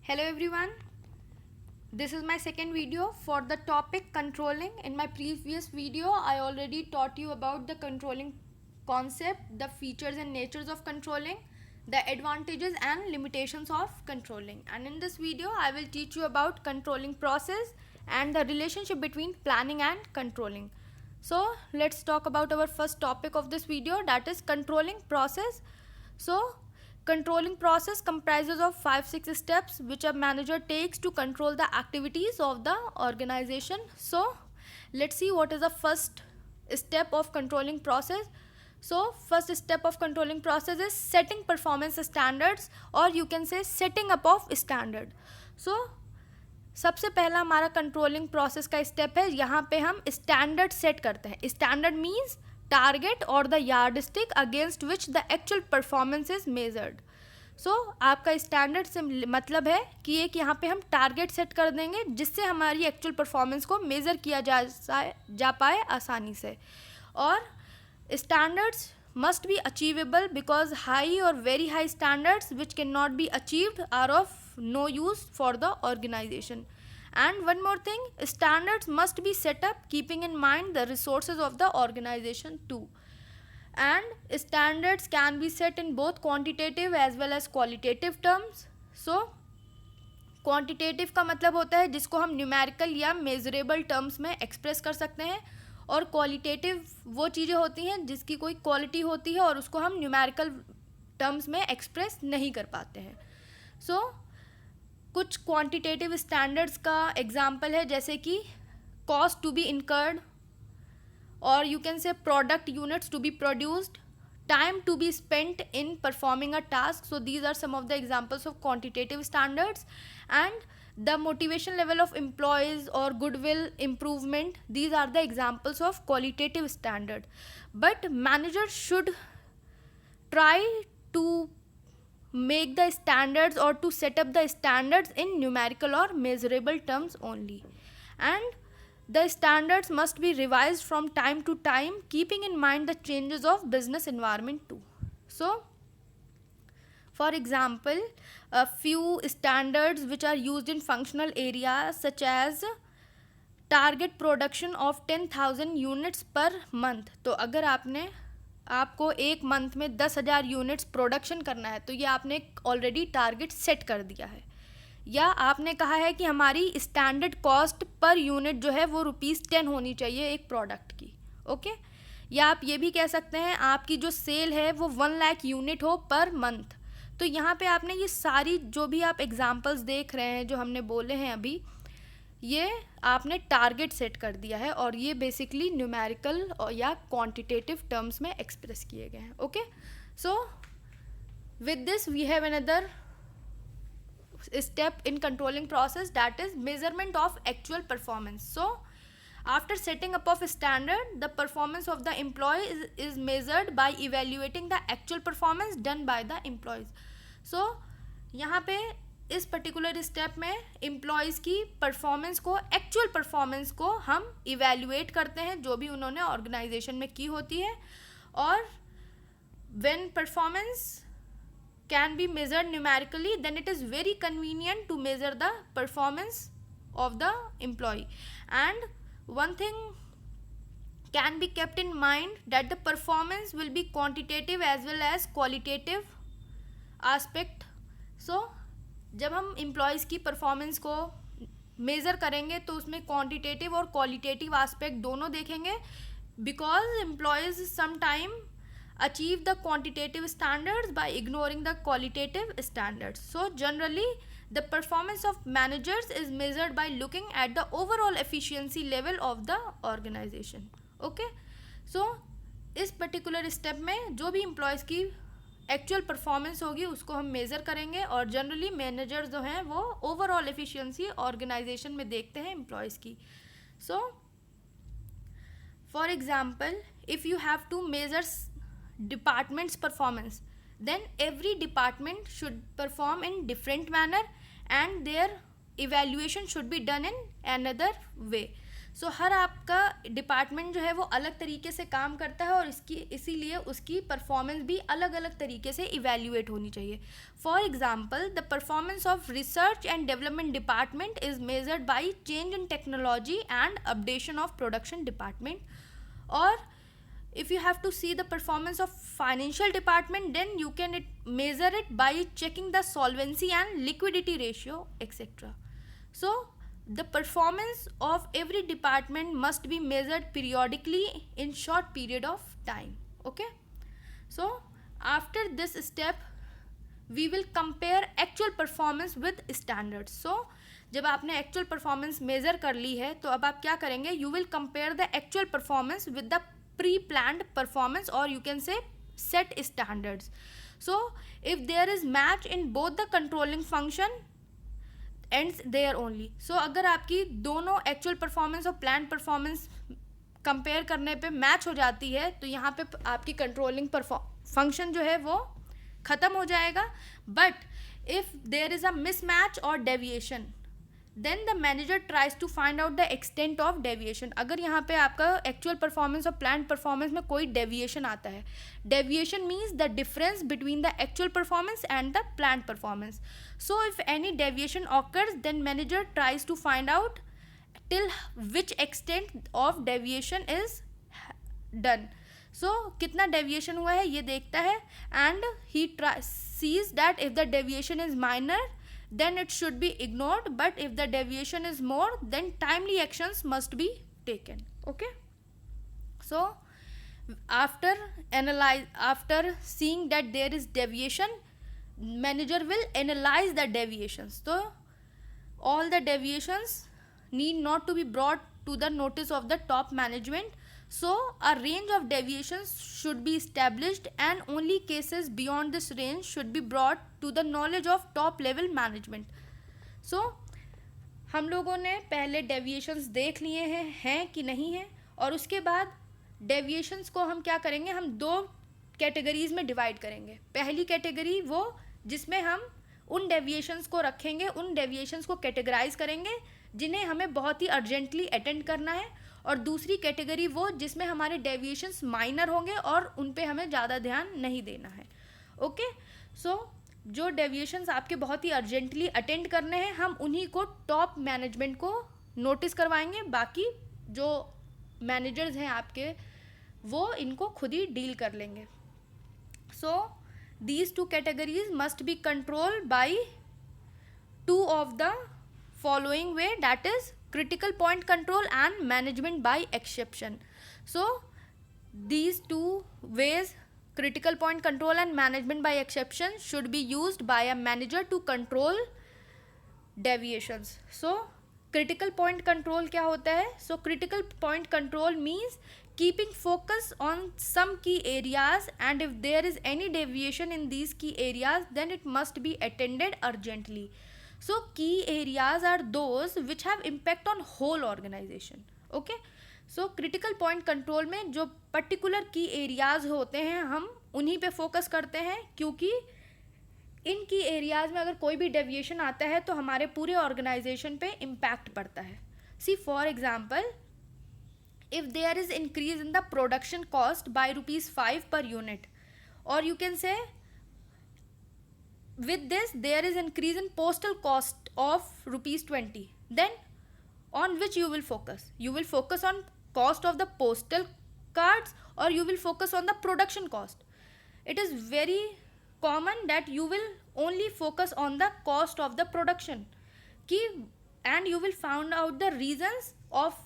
Hello everyone, this is my second video for the topic controlling. In my previous video, I already taught you about the controlling concept, the features and natures of controlling, the advantages and limitations of controlling. And in this video, I will teach you about controlling process and the relationship between planning and controlling. So let's talk about our first topic of this video, that is controlling process. So controlling process comprises of 5-6 steps which a manager takes to control the activities of the organization. So let's see what is the first step of controlling process. So first step of controlling process is setting performance standards, or you can say setting up of standard. So सबसे पहला हमारा controlling process का step है, यहाँ पे हम standard set करते हैं. स्टैंडर्ड मीन्स टारगेट और the yardstick against which the actual performance is measured. So आपका स्टैंडर्ड से मतलब है कि एक यहाँ पे हम टारगेट सेट कर देंगे जिससे हमारी एक्चुअल परफॉर्मेंस को मेज़र किया जा पाए आसानी से. और standards must be achievable because high or very high standards which cannot be achieved are of no use for the organization. And one more thing, standards must be set up keeping in mind the resources of the organization too. And standards can be set in both quantitative as well as qualitative terms. So quantitative का मतलब होता है जिसको हम numerical या measurable terms में express कर सकते हैं, और क्वालिटेटिव वो चीज़ें होती हैं जिसकी कोई क्वालिटी होती है और उसको हम न्यूमेरिकल टर्म्स में एक्सप्रेस नहीं कर पाते हैं. सो कुछ क्वांटिटेटिव स्टैंडर्ड्स का एग्जांपल है जैसे कि कॉस्ट टू बी इनकर्ड, और you can say product units to be produced, time to be spent in performing a task. So these are some of the examples of quantitative standards. And the motivation level of employees or goodwill improvement, these are the examples of qualitative standard. But managers should try to make the standards or to set up the standards in numerical or measurable terms only. And the standards must be revised from time to time, keeping in mind the changes of business environment too. So, for example, a few standards which are used in functional areas such as target production of 10,000 units per month. तो अगर आपको एक month में 10,000 units production करना है तो ये आपने ऑलरेडी टारगेट सेट कर दिया है. या आपने कहा है कि हमारी स्टैंडर्ड कॉस्ट पर यूनिट जो है वो ₹10 होनी चाहिए एक प्रोडक्ट की. ओके. या आप ये भी कह सकते हैं आपकी जो सेल है वो 1 लाख यूनिट हो पर मंथ. तो यहाँ पे आपने ये सारी जो भी आप एग्जांपल्स देख रहे हैं जो हमने बोले हैं अभी, ये आपने टारगेट सेट कर दिया है और ये बेसिकली न्यूमेरिकल या क्वांटिटेटिव टर्म्स में एक्सप्रेस किए गए हैं. Okay. So with this we have another step in controlling process, that is measurement of actual performance. So after setting up of a standard, the performance of the employee is measured by evaluating the actual performance done by the employees. So यहाँ पे इस particular step में employees की performance को, actual performance को हम evaluate करते हैं जो भी उन्होंने ऑर्गेनाइजेशन में की होती है. और when performance can be measured numerically, then it is very convenient to measure the performance of the employee. And one thing can be kept in mind, that the performance will be quantitative as well as qualitative aspect. So जब हम employees की performance को measure करेंगे तो उसमें quantitative और qualitative aspect दोनों देखेंगे, because employees sometime achieve the quantitative standards by ignoring the qualitative standards. So generally the performance of managers is measured by looking at the overall efficiency level of the organization. Okay. So इस particular step में जो भी employees की actual performance होगी उसको हम measure करेंगे, और generally managers जो हैं वो overall efficiency organization में देखते हैं employees की. So for example, if you have to measure department's performance, then every department should perform in different manner and their evaluation should be done in another way. सो हर आपका department जो है वो अलग तरीके से काम करता है और इसीलिए उसकी परफॉर्मेंस भी अलग अलग तरीके से इवेल्युएट होनी चाहिए. For example, the performance of research and development department is measured by change in technology and updation of production department. और if you have to see the performance of financial department, then you can measure it by checking the solvency and liquidity ratio, etc. So the performance of every department must be measured periodically in short period of time. Okay, so after this step we will compare actual performance with standards. So जब आपने actual performance major कर ली है तो अब आप क्या करेंगे, you will compare the actual performance with the pre-planned performance, or you can say set standards. So if there is match in both the controlling function ends there only. So अगर आपकी दोनों actual performance और planned performance compare करने पे match हो जाती है तो यहाँ पे आपकी कंट्रोलिंग फंक्शन जो है वो ख़त्म हो जाएगा. But if there is a mismatch और deviation, then the manager tries to find out the extent of deviation. अगर यहाँ पे आपका एक्चुअल परफॉर्मेंस और प्लान परफॉर्मेंस में कोई डेविएशन आता है, deviation means the difference between the actual performance and the plan performance. So if any deviation occurs, then manager tries to find out till which extent of deviation is done. So कितना deviation हुआ है ये देखता है, and he sees that if the deviation is minor then it should be ignored, but if the deviation is more, then timely actions must be taken. Okay, so after seeing that there is deviation, manager will analyze the deviations. So all the deviations need not to be brought to the notice of the top management. So a range of deviations should be established and only cases beyond this range should be brought to the knowledge of top level management. So हम लोगों ने पहले deviations देख लिए हैं कि नहीं है, और उसके बाद डेविएशंस को हम क्या करेंगे, हम दो कैटेगरीज में डिवाइड करेंगे. पहली कैटेगरी वो जिसमें हम उन डेविएशंस को रखेंगे, उन डेविएशंस को कैटेगराइज करेंगे जिन्हें हमें बहुत ही अर्जेंटली अटेंड करना है, और दूसरी कैटेगरी वो जिसमें हमारे डेविएशंस माइनर होंगे और उन पे हमें ज़्यादा ध्यान नहीं देना है. ओके, सो जो डेविएशंस आपके बहुत ही अर्जेंटली अटेंड करने हैं, हम उन्हीं को टॉप मैनेजमेंट को नोटिस करवाएंगे. बाकी जो मैनेजर्स हैं आपके, वो इनको खुद ही डील कर लेंगे. So these two categories must be controlled by two of the following way, that is critical point control and management by exception. So these two ways, critical point control and management by exception, should be used by a manager to control deviations. So critical point control क्या होता है? So critical point control means keeping focus on some key areas, and if there is any deviation in these key areas, then it must be attended urgently. So key areas are those which have impact on whole organization. Okay, so critical point control में जो particular key areas होते हैं, हम उन्हीं पे focus करते हैं, क्योंकि इन key areas में अगर कोई भी deviation आता है तो हमारे पूरे organization पे impact पड़ता है. See, for example, if there is increase in the production cost by ₹5 per unit, or you can say with this there is increase in postal cost of ₹20, then on which you will focus? You will focus on cost of the postal cards, or you will focus on the production cost? It is very common that you will only focus on the cost of the production and you will find out the reasons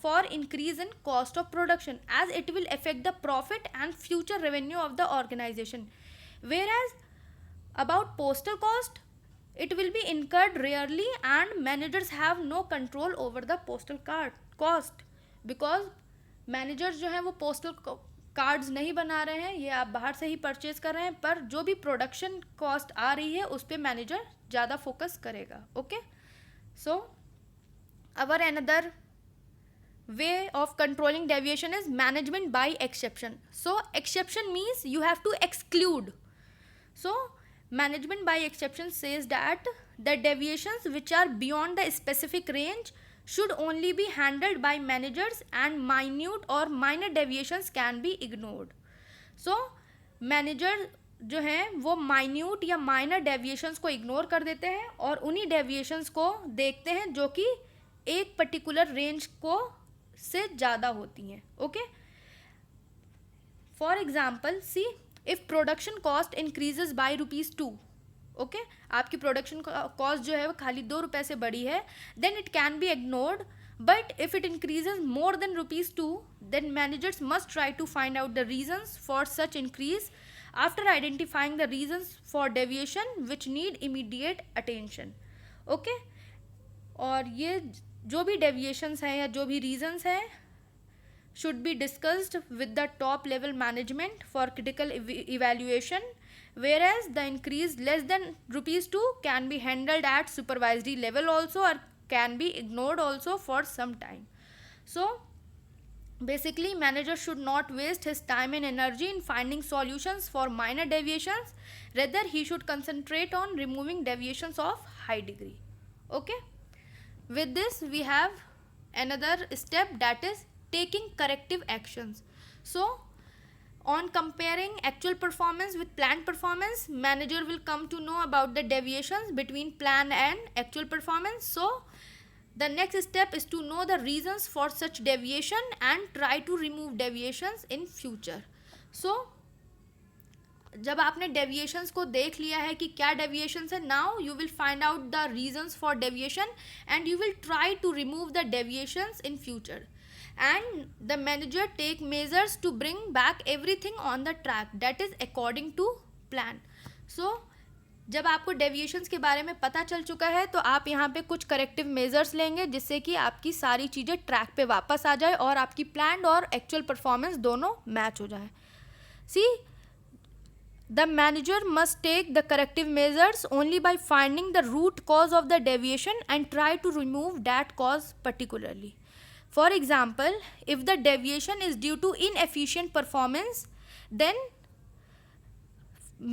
for increase in cost of production, as it will affect the profit and future revenue of the organization. Whereas about postal cost, it will be incurred rarely and managers have no control over the postal card cost, because managers जो हैं वो postal cards नहीं बना रहे हैं, ये आप बाहर से ही परचेज कर रहे हैं, पर जो भी प्रोडक्शन कॉस्ट आ रही है उस पर मैनेजर ज़्यादा फोकस करेगा. Okay, so our another way of controlling deviation is management by exception. So exception means you have to exclude. So management by exception says that the deviations which are beyond the specific range should only be handled by managers and minute or minor deviations can be ignored. So manager जो हैं वो minute या minor deviations को ignore कर देते हैं और उन्हीं डेविएशंस को देखते हैं जो कि एक पर्टिकुलर रेंज को से ज़्यादा होती हैं. Okay, for example see if production cost increases by ₹2. Okay, आपकी प्रोडक्शन कॉस्ट जो है वो खाली ₹2 से बढ़ी है, then it can be ignored. But if it increases more than ₹2, then managers must try to find out the reasons for such increase. After identifying the reasons for deviation which need immediate attention. Okay? और ये जो भी deviations हैं या जो भी reasons हैं should be discussed with the top level management for critical evaluation, whereas the increase less than ₹2 can be handled at supervisory level also or can be ignored also for some time. So basically manager should not waste his time and energy in finding solutions for minor deviations, rather he should concentrate on removing deviations of high degree. Okay, with this we have another step, that is taking corrective actions. So on comparing actual performance with planned performance, manager will come to know about the deviations between plan and actual performance. So the next step is to know the reasons for such deviation and try to remove deviations in future. So जब आपने deviations को देख लिया है कि क्या deviations है, now you will find out the reasons for deviation and you will try to remove the deviations in future. And the manager take measures to bring back everything on the track that is according to plan. So जब आपको deviations के बारे में पता चल चुका है तो आप यहाँ पे कुछ करेक्टिव मेजर्स लेंगे जिससे कि आपकी सारी चीज़ें ट्रैक पे वापस आ जाए और आपकी प्लान्ड और एक्चुअल परफॉर्मेंस दोनों मैच हो जाए. See the manager must take the corrective measures only by finding the root cause of the deviation and try to remove that cause particularly. For example, if the deviation is due to inefficient performance, then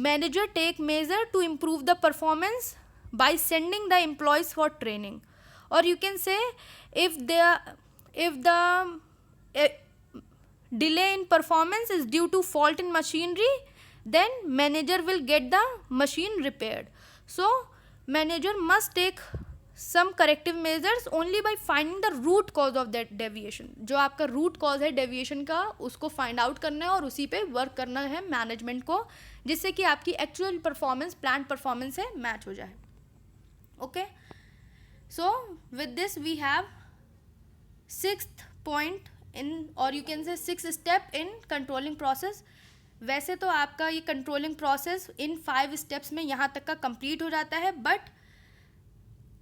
manager take measure to improve the performance by sending the employees for training. Or you can say if the delay in performance is due to fault in machinery, then manager will get the machine repaired. So manager must take some corrective measures only by finding the root cause of that deviation. जो आपका root cause है deviation का उसको find out करना है और उसी पे work करना है management को, जिससे कि आपकी actual performance planned performance से match हो जाए. Okay, so with this we have sixth point in, or you can say sixth step in controlling process. वैसे तो आपका ये controlling process in 5 steps में यहाँ तक का complete हो जाता है, but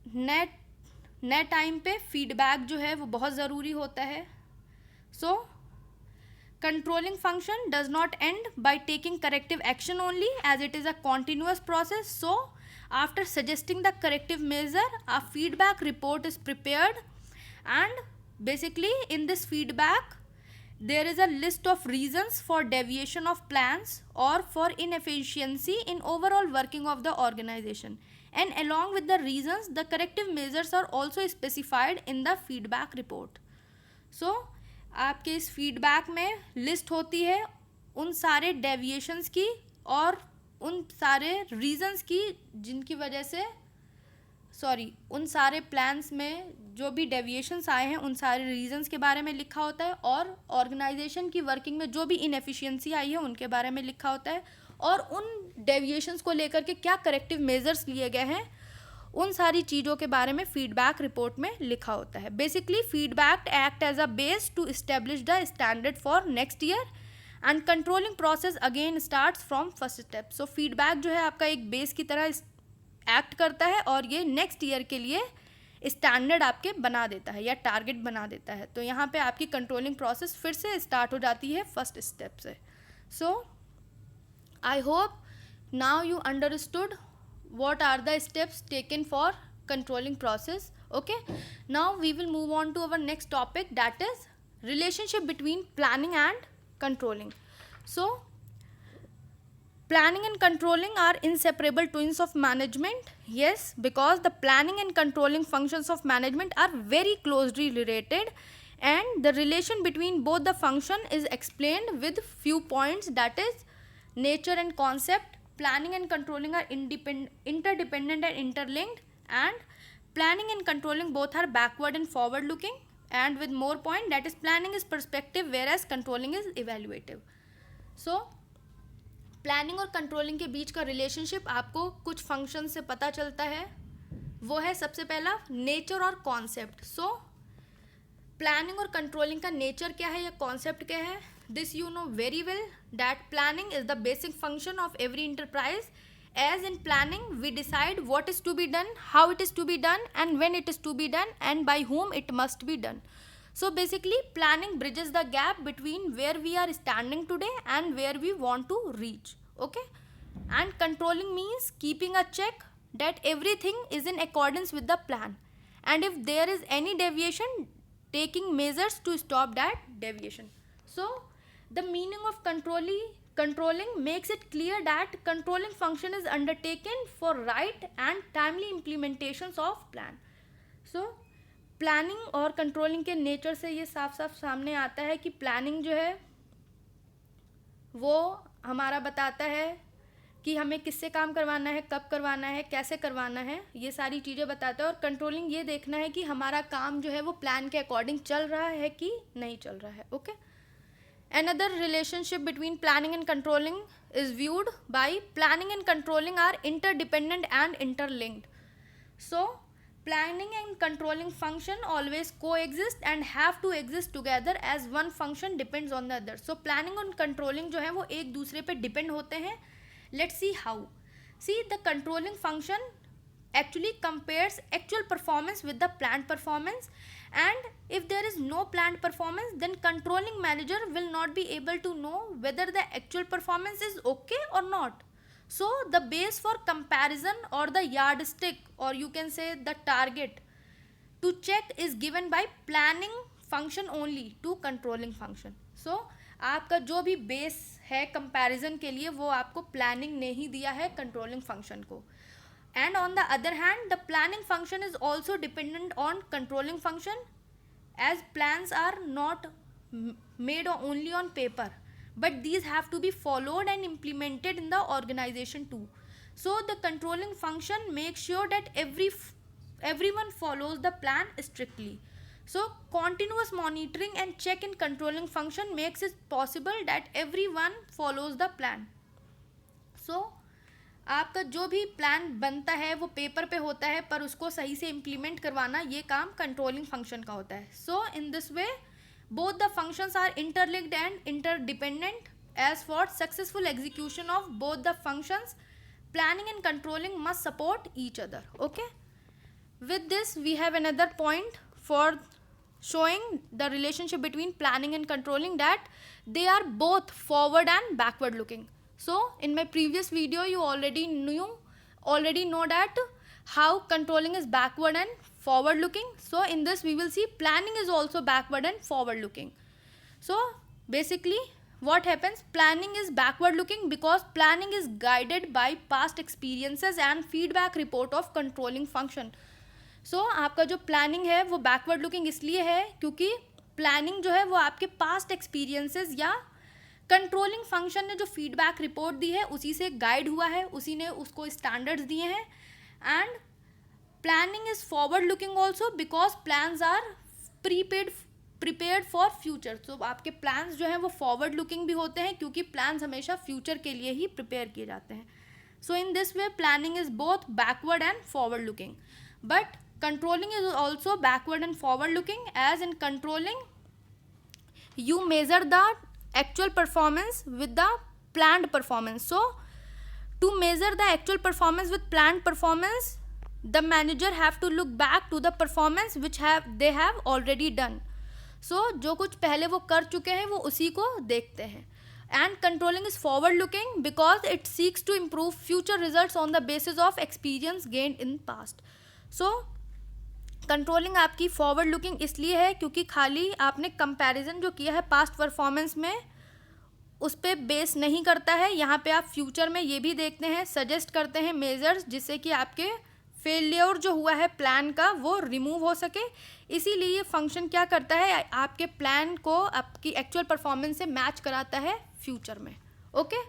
नए टाइम पे फीडबैक जो है वो बहुत ज़रूरी होता है. So controlling function does not end by taking corrective action only as it is a continuous process. So after suggesting the corrective measure a feedback report is prepared and basically in this feedback there is a list of reasons for deviation of plans or for inefficiency in overall working of the organization, and along with the reasons the corrective measures are also specified in the feedback report. So आपके इस feedback में list होती है उन सारे deviations की और उन सारे reasons की जिनकी वजह से उन सारे प्लान्स में जो भी डेविएशंस आए हैं उन सारे रीजंस के बारे में लिखा होता है और ऑर्गेनाइजेशन की वर्किंग में जो भी इनएफिशिएंसी आई है उनके बारे में लिखा होता है और उन डेविएशंस को लेकर के क्या करेक्टिव मेजर्स लिए गए हैं उन सारी चीज़ों के बारे में फीडबैक रिपोर्ट में लिखा होता है. Basically feedback act as a base to establish the standard for next year and controlling process again starts from first step. So feedback जो है आपका एक बेस की तरह एक्ट करता है और ये नेक्स्ट ईयर के लिए स्टैंडर्ड आपके बना देता है या टारगेट बना देता है. तो यहाँ पे आपकी कंट्रोलिंग प्रोसेस फिर से स्टार्ट हो जाती है फर्स्ट स्टेप से. So I hope now you understood what are the steps taken for controlling process. Okay, now we will move on to our next topic, that is relationship between planning and controlling. So Planning and controlling are inseparable twins of management. Yes, because the planning and controlling functions of management are very closely related, and the relation between both the function is explained with few points, that is nature and concept. Planning and controlling are interdependent and interlinked, and planning and controlling both are backward and forward looking, and with more point, that is planning is perspective whereas controlling is evaluative. So planning और controlling के बीच का relationship आपको कुछ function से पता चलता है. वो है सबसे पहला नेचर और कॉन्सेप्ट. सो प्लानिंग और कंट्रोलिंग का नेचर क्या है या कॉन्सेप्ट क्या है, this you know very well that planning is the basic function of every enterprise. As in planning, we decide what is to be done, how it is to be done, and when it is to be done, and by whom it must be done. So basically, planning bridges the gap between where we are standing today and where we want to reach. Okay? And controlling means keeping a check that everything is in accordance with the plan. And if there is any deviation, taking measures to stop that deviation. So the meaning of controlling makes it clear that controlling function is undertaken for right and timely implementations of plan. So planning और controlling के nature से ये साफ साफ सामने आता है कि प्लानिंग जो है वो हमारा बताता है कि हमें किससे काम करवाना है, कब करवाना है, कैसे करवाना है, ये सारी चीज़ें बताता है. और कंट्रोलिंग ये देखना है कि हमारा काम जो है वो प्लान के अकॉर्डिंग चल रहा है कि नहीं चल रहा है. Okay. Another relationship between planning and controlling is viewed by planning and controlling are interdependent and interlinked. So planning and controlling function always coexist and have to exist together as one function depends on the other. So planning and controlling जो है वो एक दूसरे पे depend होते हैं. Let's see how. See, the controlling function actually compares actual performance with the planned performance, and if there is no planned performance, then controlling manager will not be able to know whether the actual performance is okay or not. So the base for comparison or the yardstick, or you can say the target to check, is given by planning function only to controlling function. So आपका जो भी base है comparison के लिए वो आपको planning ने ही दिया है कंट्रोलिंग फंक्शन को. And on the other hand, the planning function is also dependent on controlling function, as plans are not made only on paper, but these have to be followed and implemented in the organization too. So the controlling function makes sure that everyone follows the plan strictly. So continuous monitoring and check in controlling function makes it possible that everyone follows the plan. So आपका जो भी plan बनता है वो paper पे होता है, पर उसको सही से इम्प्लीमेंट करवाना ये काम कंट्रोलिंग फंक्शन का होता है. So in this way both the functions are interlinked and interdependent. As for successful execution of both the functions, planning and controlling must support each other. Okay. With this we have another point for showing the relationship between planning and controlling, that they are both forward and backward looking. So in my previous video you already know that how controlling is backward and forward looking. So in this we will see planning is also backward and forward looking. So basically what happens, planning is backward looking because planning is guided by past experiences and feedback report of controlling function. So आपका जो planning है वो backward looking इसलिए है क्योंकि planning जो है वो आपके पास्ट एक्सपीरियंसेस या कंट्रोलिंग फंक्शन ने जो फीडबैक रिपोर्ट दी है उसी से गाइड हुआ है, उसी ने उसको स्टैंडर्ड्स दिए हैं. And planning is forward looking also because plans are prepared for future. तो आपके प्लान्स जो हैं वो फॉरवर्ड लुकिंग भी होते हैं क्योंकि प्लान्स हमेशा फ्यूचर के लिए ही प्रिपेयर किए जाते हैं. So in this way planning is both backward and forward looking. But controlling is also backward and forward looking, as in controlling you measure the actual performance with the planned performance. So to measure the actual performance with planned performance, the manager have to look back to the performance which they have already done. So जो कुछ पहले वो कर चुके हैं वो उसी को देखते हैं. And controlling is forward looking because it seeks to improve future results on the basis of experience gained in past. So controlling आपकी फॉरवर्ड लुकिंग इसलिए है क्योंकि खाली आपने कंपैरिजन जो किया है पास्ट परफॉर्मेंस में उस पर बेस नहीं करता है। यहाँ पे आप फ्यूचर में ये भी देखते हैं, सजेस्ट करते हैं मेजर्स जिससे कि आपके फेलियर जो हुआ है प्लान का वो रिमूव हो सके। इसीलिए ये फंक्शन क्या करता है, आपके प्लान को आपकी एक्चुअल परफॉर्मेंस से मैच कराता है फ्यूचर में। Okay,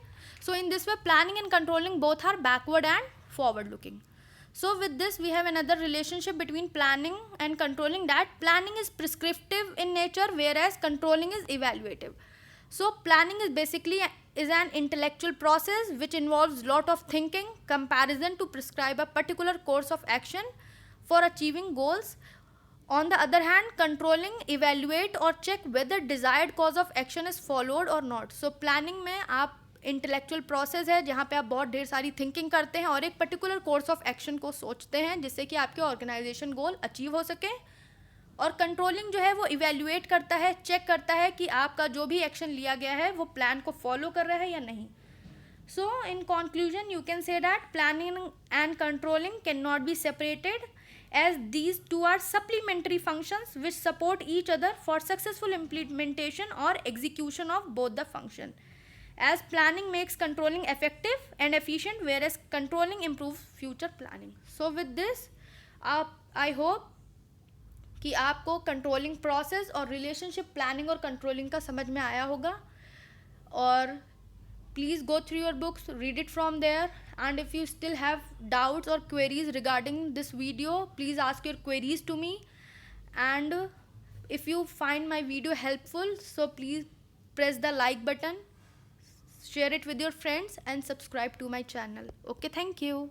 so in this way planning and controlling both are backward and forward looking. So with this we have another relationship between planning and controlling, that planning is prescriptive in nature whereas controlling is evaluative. So planning is basically is an intellectual process which involves lot of thinking, comparison to prescribe a particular course of action for achieving goals. On the other hand, controlling evaluate or check whether desired course of action is followed or not. So planning में आप intellectual process है जहाँ पे आप बहुत ढेर सारी thinking करते हैं और एक पर्टिकुलर कोर्स ऑफ एक्शन को सोचते हैं जिससे कि आपके ऑर्गेनाइजेशन गोल अचीव हो सके। और कंट्रोलिंग जो है वो इवेल्युएट करता है, चेक करता है कि आपका जो भी एक्शन लिया गया है वो प्लान को फॉलो कर रहा है या नहीं। So in conclusion you can say that planning and controlling can not be separated as these two are supplementary functions which support each other for successful implementation or execution of both the function. As planning makes controlling effective and efficient whereas controlling improves future planning. So with this I hope कि आपको controlling process और relationship planning और controlling का समझ में आया होगा। और please go through your books, read it from there, and if you still have doubts or queries regarding this video, please ask your queries to me. And if you find my video helpful, so please press the like button, share it with your friends and subscribe to my channel. Okay, thank you.